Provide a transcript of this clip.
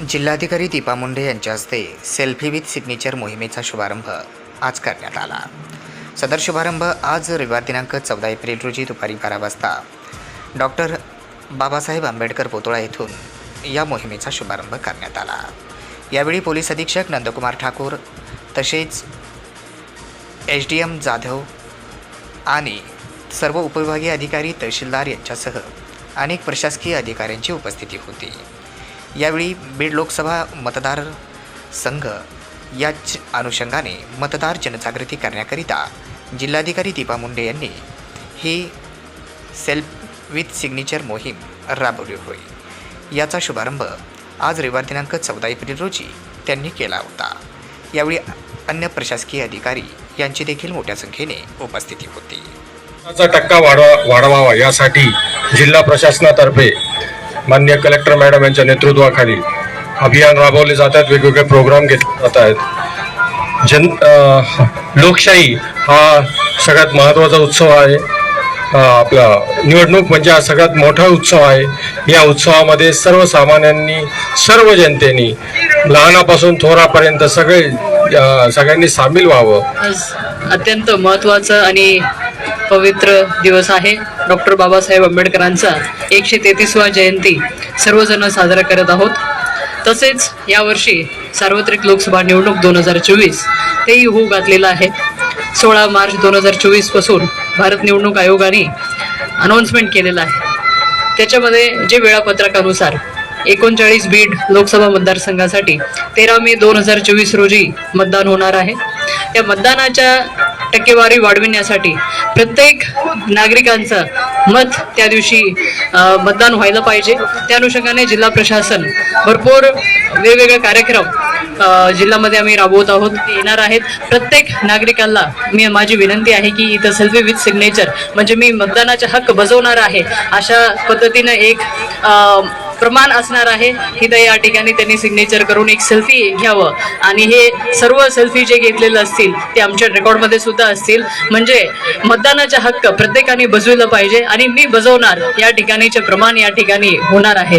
जिल्हाधिकारी दीपा मुंडे यांच्या हस्ते सेल्फी विथ सिग्नेचर मोहिमेचा शुभारंभ आज करण्यात आला। सदर शुभारंभ आज रविवार दिनांक 14 एप्रिल रोजी दुपारी 12 वाजता डॉक्टर बाबासाहेब आंबेडकर पुतळा येथून या मोहिमेचा शुभारंभ करण्यात आला। यावेळी पोलीस अधीक्षक नंदकुमार ठाकूर तसेच SDM जाधव आणि सर्व उपविभागीय अधिकारी तहसीलदार यांच्यासह अनेक प्रशासकीय अधिकाऱ्यांची उपस्थिती होती। यावेळी बीड लोकसभा मतदार संघ याच अनुषंगाने मतदार जनजागृती करण्याकरिता जिल्हाधिकारी दीपा मुंडे यांनी ही सेल्फ विथ सिग्नेचर मोहीम राबवली होती। याचा शुभारंभ आज रविवार दिनांक 14 एप्रिल रोजी त्यांनी केला होता। यावेळी अन्य प्रशासकीय अधिकारी यांची देखील मोठ्या संख्येने उपस्थिती होती। टक्का वाढवावा यासाठी जिल्हा प्रशासनातर्फे माननीय कलेक्टर मॅडम यांच्या नेतृत्वाखाली अभियान राबवले जातात। वेगवेगळे प्रोग्राम घेतले जात आहेत। लोकशाही हा सगळ्यात महत्त्वाचा उत्सव आहे। आपला निवडणूक म्हणजे हा सगळ्यात मोठा उत्सव आहे। या उत्सवामध्ये सर्वसामान्यांनी सर्व जनतेने लहानापासून थोरापर्यंत सगळ्यांनी सामील व्हावं। आज अत्यंत महत्त्वाचा आणि पवित्र दिवस आहे। डॉक्टर बाबासाहेब आंबेडकरांचा 133वा जयंती सर्वजण साजरा करत आहोत। तसेच यावर्षी सार्वत्रिक लोकसभा निवडणूक 2024 तेही होऊ घातलेला आहे। 16 मार्च 2024 पासून भारत निवडणूक आयोगाने अनाउन्समेंट केलेलं आहे। त्याच्यामध्ये जे वेळापत्रकानुसार 39 बीड लोकसभा मतदारसंघासाठी 13 मे 2024 रोजी मतदान होणार आहे। या मतदानाच्या टक्केवारी वाढविण्यासाठी प्रत्येक नागरिकांचं मत त्या दिवशी मतदान व्हायला पाहिजे। त्या अनुषंगाने जिल्हा प्रशासन भरपूर वेगवेगळे कार्यक्रम जिल्ह्यामध्ये आम्ही राबवत आहोत, येणार आहेत। प्रत्येक नागरिकांना माझी विनंती आहे की इथं सेल्फी विथ सिग्नेचर म्हणजे मी मतदानाचा हक्क बजावणार आहे अशा पद्धतीनं एक प्रमाण असणार आहे। इथं या ठिकाणी त्यांनी सिग्नेचर करून एक सेल्फी घ्यावं आणि हे सर्व सेल्फी जे घेतलेले असतील ते आमच्या रेकॉर्डमध्ये सुद्धा असतील। म्हणजे मतदानाचा हक्क प्रत्येकाने बजवला पाहिजे आणि मी बजावणार या ठिकाणीचे प्रमाण या ठिकाणी होणार आहे।